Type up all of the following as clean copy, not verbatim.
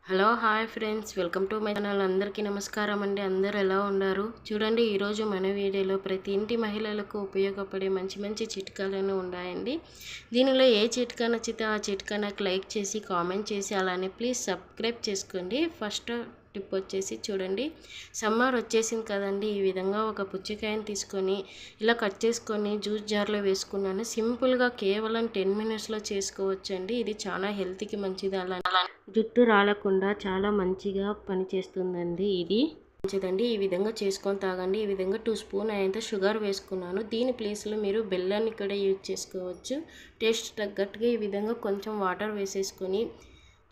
Hello hi friends, welcome to my channel. అందరికీ నమస్కారం అండి. అందరు ఎలా ఉన్నారు? చూడండి, ఈరోజు మన వీడియోలో ప్రతి ఇంటి మహిళలకు ఉపయోగపడే మంచి మంచి చిట్కాలను ఉన్నాయండి. దీనిలో ఏ చిట్కా నచ్చితే ఆ చిట్కా నాకు లైక్ చేసి కామెంట్ చేసి అలానే ప్లీజ్ సబ్స్క్రైబ్ చేసుకోండి. ఫస్ట్ టిప్ వచ్చేసి చూడండి, సమ్మర్ వచ్చేసింది కదండి. ఈ విధంగా ఒక పుచ్చకాయని తీసుకొని ఇలా కట్ చేసుకొని జ్యూస్ జార్లో వేసుకున్నాను. సింపుల్గా కేవలం 10 మినిట్స్లో చేసుకోవచ్చండి. ఇది చాలా హెల్త్కి మంచిది. అలా జుట్టు రాలకుండా చాలా మంచిగా పనిచేస్తుందండి. ఇది మంచిదండి. ఈ విధంగా చేసుకొని తాగండి. ఈ విధంగా 2 స్పూన్ అయ్యేంత షుగర్ వేసుకున్నాను. దీని ప్లేస్లో మీరు బెల్లాన్ని కూడా యూజ్ చేసుకోవచ్చు. టేస్ట్ తగ్గట్టుగా ఈ విధంగా కొంచెం వాటర్ వేసేసుకొని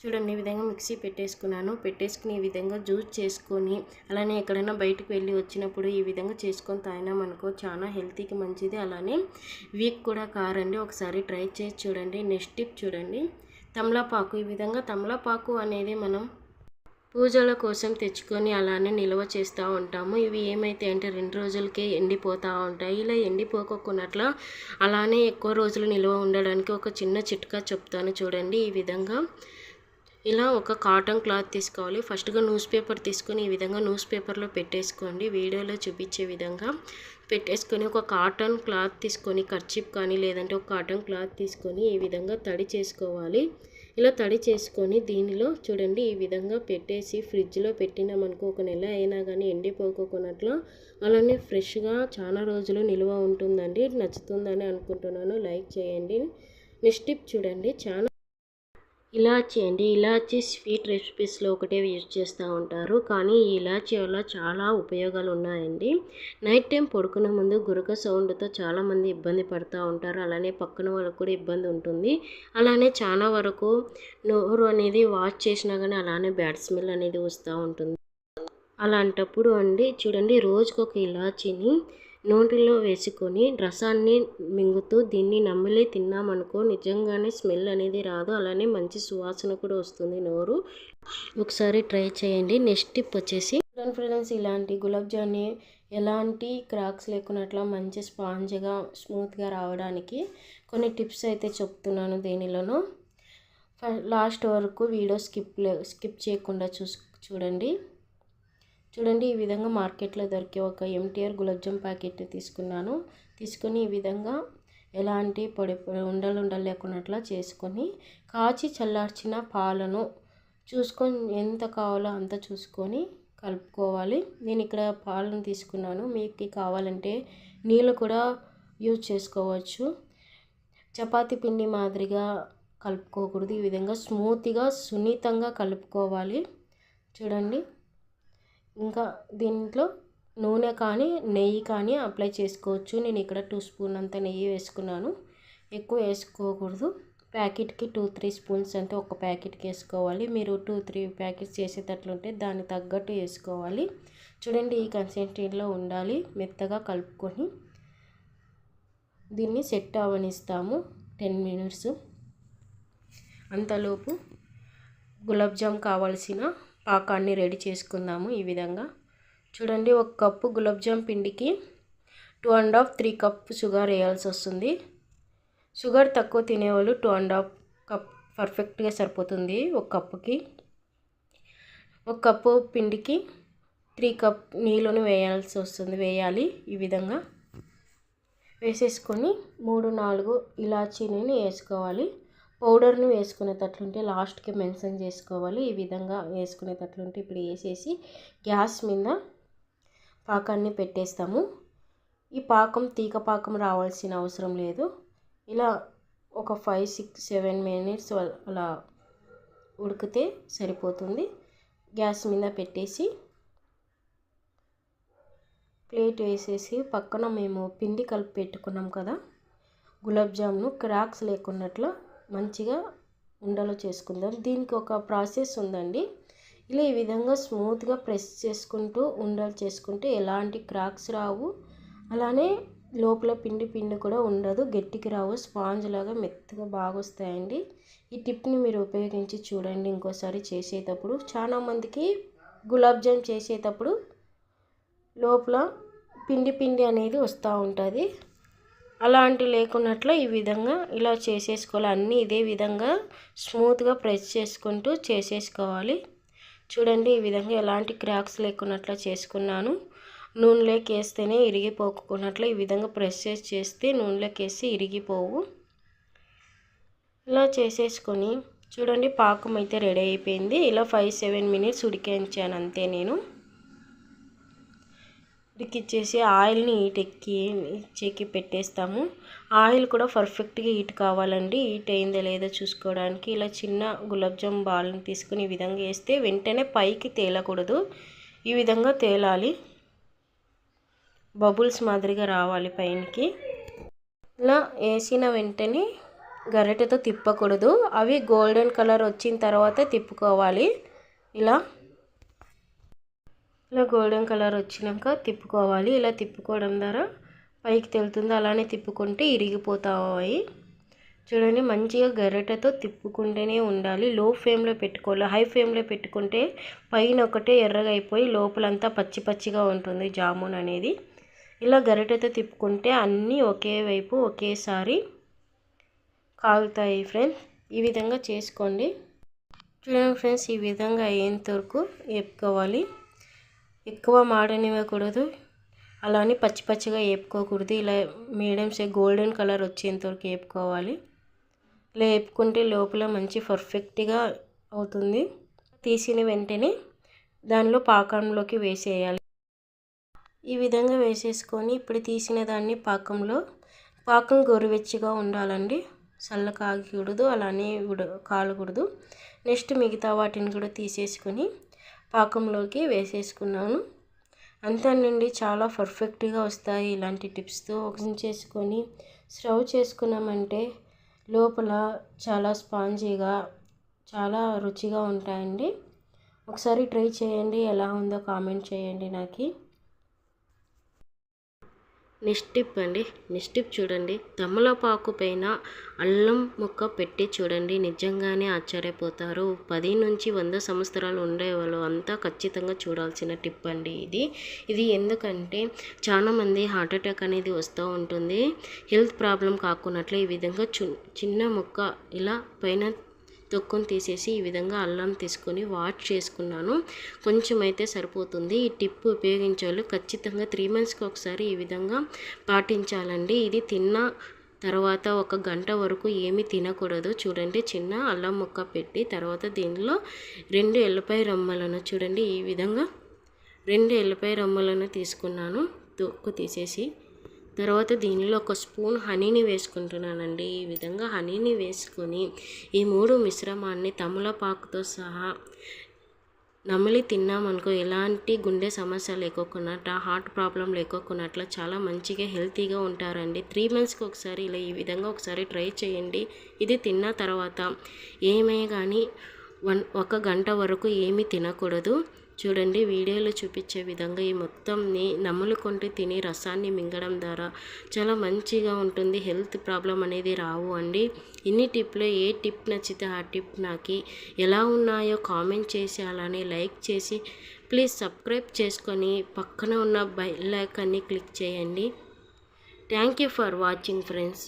చూడండి, ఈ విధంగా మిక్సీ పెట్టేసుకుని ఈ విధంగా జ్యూస్ చేసుకొని అలానే ఎక్కడైనా బయటకు వెళ్ళి వచ్చినప్పుడు ఈ విధంగా చేసుకొని తాగినామనుకో చాలా హెల్తీకి మంచిది. అలానే వీక్ కూడా కారండి. ఒకసారి ట్రై చేసి చూడండి. నెక్స్ట్ టిప్ చూడండి, తమలపాకు. ఈ విధంగా తమలపాకు అనేది మనం పూజల కోసం తెచ్చుకొని అలానే నిల్వ చేస్తూ ఉంటాము. ఇవి ఏమైతే అంటే 2 రోజులకే ఎండిపోతూ ఉంటాయి. ఇలా ఎండిపోకున్నట్లా అలానే ఎక్కువ రోజులు నిల్వ ఉండడానికి ఒక చిన్న చిట్కా చెప్తాను చూడండి. ఈ విధంగా ఇలా ఒక కాటన్ క్లాత్ తీసుకోవాలి. ఫస్ట్గా న్యూస్ పేపర్ తీసుకొని ఈ విధంగా న్యూస్ పేపర్లో పెట్టేసుకోండి. వీడియోలో చూపించే విధంగా పెట్టేసుకొని ఒక కాటన్ క్లాత్ తీసుకొని కర్చీప్ కానీ లేదంటే ఒక కాటన్ క్లాత్ తీసుకొని ఈ విధంగా తడి చేసుకోవాలి. ఇలా తడి చేసుకొని దీనిలో చూడండి ఈ విధంగా పెట్టేసి ఫ్రిడ్జ్లో పెట్టినామనుకో 1 నెల అయినా కానీ ఎండిపోకున్నట్లు అలానే ఫ్రెష్గా చాలా రోజులు నిల్వ ఉంటుందండి. నచ్చుతుందని అనుకుంటున్నాను. లైక్ చేయండి. నెక్స్ట్ టిప్ చూడండి, చాలా ఇలాచీ అండి. ఇలాచీ స్వీట్ రెసిపీస్లో ఒకటే యూజ్ చేస్తూ ఉంటారు, కానీ ఈ ఇలాచీ వల్ల చాలా ఉపయోగాలు ఉన్నాయండి. నైట్ టైం పడుకునే ముందు గురక సౌండ్తో చాలామంది ఇబ్బంది పడుతూ ఉంటారు. అలానే పక్కన వాళ్ళకు కూడా ఇబ్బంది ఉంటుంది. అలానే చాలా వరకు నోరు అనేది వాష్ చేసినా కానీ అలానే బ్యాడ్ స్మెల్ అనేది వస్తూ ఉంటుంది. అలాంటప్పుడు అండి చూడండి, రోజుకొక ఇలాచీని నోటిలో వేసుకొని రసాన్ని మింగుతూ దీన్ని నమిలి తిన్నామనుకో నిజంగానే స్మెల్ అనేది రాదు. అలానే మంచి సువాసన కూడా వస్తుంది నోరు. ఒకసారి ట్రై చేయండి. నెక్స్ట్ టిప్ వచ్చేసి ఫ్రెండ్స్, ఇలాంటి గులాబ్ జామ్ని ఎలాంటి క్రాక్స్ లేకున్నట్లా మంచి స్పాంజ్గా స్మూత్గా రావడానికి కొన్ని టిప్స్ అయితే చెప్తున్నాను. దీనిలోనూ లాస్ట్ వరకు వీడియో స్కిప్ చేయకుండా చూడండి. ఈ విధంగా మార్కెట్లో దొరికే ఒక ఎంటీఆర్ గులాబ్ జామ్ ప్యాకెట్ తీసుకొని ఈ విధంగా ఎలాంటి పొడి ఉండలు లేకున్నట్లా చేసుకొని కాచి చల్లార్చిన పాలను చూసుకొని ఎంత కావాలో అంత చూసుకొని కలుపుకోవాలి. నేను ఇక్కడ పాలను తీసుకున్నాను. మీకు కావాలంటే నీళ్ళు కూడా యూజ్ చేసుకోవచ్చు. చపాతీ పిండి మాదిరిగా కలుపుకోకూడదు. ఈ విధంగా స్మూత్గా సున్నితంగా కలుపుకోవాలి. చూడండి, ఇంకా దీంట్లో నూనె కానీ నెయ్యి కానీ అప్లై చేసుకోవచ్చు. నేను ఇక్కడ 2 స్పూన్ అంత నెయ్యి వేసుకున్నాను. ఎక్కువ వేసుకోకూడదు. ప్యాకెట్కి 2-3 స్పూన్స్ అంటే ఒక ప్యాకెట్కి వేసుకోవాలి. మీరు 2-3 ప్యాకెట్స్ చేసేటట్లుంటే దానికి తగ్గట్టు వేసుకోవాలి. చూడండి, ఈ కన్సిస్టెన్సీలో ఉండాలి. మెత్తగా కలుపుకొని దీన్ని సెట్ అవనిస్తాము 10 మినిట్స్. అంతలోపు గులాబ్ జామ్ కావాల్సిన పాకాన్ని రెడీ చేసుకుందాము. ఈ విధంగా చూడండి, 1 కప్పు గులాబ్ జామ్ పిండికి 2.5-3 కప్ షుగర్ వేయాల్సి వస్తుంది. షుగర్ తక్కువ తినేవాళ్ళు 2.5 కప్ పర్ఫెక్ట్గా సరిపోతుంది. 1 కప్పుకి 1 కప్పు పిండికి 3 కప్ నీళ్ళను వేయాలి. ఈ విధంగా వేసేసుకొని 3-4 ఇలాచీని వేసుకోవాలి. పౌడర్ను వేసుకునేటట్లుంటే లాస్ట్కి మెన్షన్ చేసుకోవాలి. ఈ విధంగా వేసుకునేటట్లుంటే ఇప్పుడు వేసేసి గ్యాస్ మీద పాకాన్ని పెట్టేస్తాము. ఈ తీగ పాకం రావాల్సిన అవసరం లేదు. ఇలా ఒక 5-6-7 మినిట్స్ అలా ఉడికితే సరిపోతుంది. గ్యాస్ మీద పెట్టేసి ప్లేట్ వేసేసి పక్కన మేము పిండి కలిపి పెట్టుకున్నాం కదా గులాబ్ జామ్ను, క్రాక్స్ లేకున్నట్లు మంచిగా ఉండలు చేసుకుందాం. దీనికి ఒక ప్రాసెస్ ఉందండి. ఇలా ఈ విధంగా స్మూత్గా ప్రెస్ చేసుకుంటూ ఉండలు చేసుకుంటే ఎలాంటి క్రాక్స్ రావు. అలానే లోపల పిండి కూడా ఉండదు, గట్టికి రావు, స్పాంజ్ లాగా మెత్తగా బాగా వస్తాయండి. ఈ టిప్ని మీరు ఉపయోగించి చూడండి. ఇంకోసారి చేసేటప్పుడు చాలామందికి గులాబ్ జామ్ చేసేటప్పుడు లోపల పిండి అనేది వస్తూ ఉంటుంది. అలాంటి లేకున్నట్లు ఈ విధంగా ఇలా చేసేసుకోవాలి. అన్నీ ఇదే విధంగా స్మూత్గా ప్రెస్ చేసుకుంటూ చేసేసుకోవాలి. చూడండి ఈ విధంగా ఎలాంటి క్రాక్స్ లేకున్నట్లు చేసుకున్నాను. నూనెలోకి వేస్తేనే ఇరిగిపోకున్నట్లు ఈ విధంగా ప్రెస్ చేస్తే నూనెలోకి వేసి ఇరిగిపోవు. ఇలా చేసేసుకొని చూడండి పాకం అయితే రెడీ అయిపోయింది. ఇలా 5-7 మినిట్స్ ఉడికించాను అంతే. నేను ఉడికిచ్చేసి ఆయిల్ని హీట్ పెట్టేస్తాము. ఆయిల్ కూడా పర్ఫెక్ట్గా హీట్ కావాలండి. హీట్ అయిందో లేదో చూసుకోవడానికి ఇలా చిన్న గులాబ్ జామ్ బాల్ని తీసుకుని ఈ విధంగా వేస్తే వెంటనే పైకి తేలకూడదు, ఈ విధంగా తేలాలి. బబుల్స్ మాదిరిగా రావాలి పైనకి. ఇలా వేసిన వెంటనే గరిటెతో తిప్పకూడదు, అవి గోల్డెన్ కలర్ వచ్చిన తర్వాత తిప్పుకోవాలి. ఇలా గోల్డెన్ కలర్ వచ్చినాక తిప్పుకోవాలి. ఇలా తిప్పుకోవడం ద్వారా పైకి తేలుతుంది. అలానే తిప్పుకుంటే ఇరిగిపోతాయి. చూడండి మంచిగా గరిటెతో తిప్పుకుంటూనే ఉండాలి. లో ఫ్లేమ్లో పెట్టుకోవాలి. హై ఫ్లేమ్లో పెట్టుకుంటే పైన ఒకటే ఎర్రగా అయిపోయి లోపలంతా పచ్చి పచ్చిగా ఉంటుంది జామున్ అనేది. ఇలా గరిటెతో తిప్పుకుంటే అన్నీ ఒకే వైపు ఒకేసారి కాలుతాయి ఫ్రెండ్స్. ఈ విధంగా చేసుకోండి. చూడండి ఫ్రెండ్స్, ఈ విధంగా అయ్యేంత వరకు వేపుకోవాలి. ఎక్కువ మాడనివ్వకూడదు, అలానే పచ్చి పచ్చిగా వేపుకోకూడదు. ఇలా మీడియం గోల్డెన్ కలర్ వచ్చేంత వరకు వేపుకోవాలి. ఇలా వేపుకుంటే లోపల మంచి పర్ఫెక్ట్గా అవుతుంది. తీసిన వెంటనే దానిలో పాకంలోకి వేసేయాలి. ఈ విధంగా వేసేసుకొని ఇప్పుడు తీసిన దాన్ని పాకం గోరువెచ్చగా ఉండాలండి, చల్ల కాగకూడదు, అలానే కాలకూడదు. నెక్స్ట్ మిగతా వాటిని కూడా తీసేసుకొని పాకంలోకి వేసేసుకున్నాను. అంతేనండి, చాలా పర్ఫెక్ట్గా వస్తాయి ఇలాంటి టిప్స్తో. చేసుకొని స్టవ్ చేసుకున్నామంటే లోపల చాలా స్పాంజీగా చాలా రుచిగా ఉంటాయండి. ఒకసారి ట్రై చేయండి, ఎలా ఉందో కామెంట్ చేయండి నాకు. నెక్స్ట్ టిప్ చూడండి. తమలపాకు పైన అల్లం ముక్క పెట్టి చూడండి, నిజంగానే ఆశ్చర్యపోతారు. 10 నుంచి 100 సంవత్సరాలు ఉండేవాళ్ళు అంతా ఖచ్చితంగా చూడాల్సిన టిప్ అండి ఇది. ఎందుకంటే చాలామంది హార్ట్ అటాక్ అనేది వస్తూ ఉంటుంది. హెల్త్ ప్రాబ్లం కాకున్నట్లు ఈ విధంగా చిన్న ముక్క ఇలా పైన తొక్కుని తీసేసి ఈ విధంగా అల్లం తీసుకొని వాష్ చేసుకున్నాను. కొంచెం అయితే సరిపోతుంది. ఈ టిప్ ఉపయోగించాలి ఖచ్చితంగా 3 మంత్స్కి ఒకసారి ఈ విధంగా పాటించాలండి. ఇది తిన్న తర్వాత 1 గంట వరకు ఏమీ తినకూడదు. చూడండి, చిన్న అల్లం ముక్క పెట్టి తర్వాత దీనిలో 2 ఎల్లిపాయ రమ్మలను చూడండి, ఈ విధంగా 2 ఎల్లిపాయ రమ్మలను తీసుకున్నాను. తొక్కు తీసేసి తర్వాత దీనిలో 1 స్పూన్ హనీని వేసుకుంటున్నానండి. ఈ విధంగా హనీని వేసుకొని ఈ 3 మిశ్రమాన్ని తమలపాకుతో సహా నమిలి తిన్నామనుకో ఎలాంటి గుండె సమస్య లేకోకున్నట్టు, హార్ట్ ప్రాబ్లం లేకోకున్నట్లు చాలా మంచిగా హెల్తీగా ఉంటారండి. 3 మంత్స్కి ఒకసారి ఇలా ఈ విధంగా ఒకసారి ట్రై చేయండి. ఇది తిన్న తర్వాత ఏమే కానీ 1 గంట వరకు ఏమీ తినకూడదు. చూడండి, వీడియోలో చూపించే విధంగా ఈ మొత్తంని నములుకుంటూ తిని రసాన్ని మింగడం ద్వారా చాలా మంచిగా ఉంటుంది. హెల్త్ ప్రాబ్లం అనేది రావు అండి. ఇన్ని టిప్లో ఏ టిప్ నచ్చితే ఆ టిప్ నాకు ఎలా ఉన్నాయో కామెంట్ చేసి అలానే లైక్ చేసి ప్లీజ్ సబ్స్క్రైబ్ చేసుకొని పక్కన ఉన్న బెల్ ఐకాన్ని క్లిక్ చేయండి. Thank you for watching friends.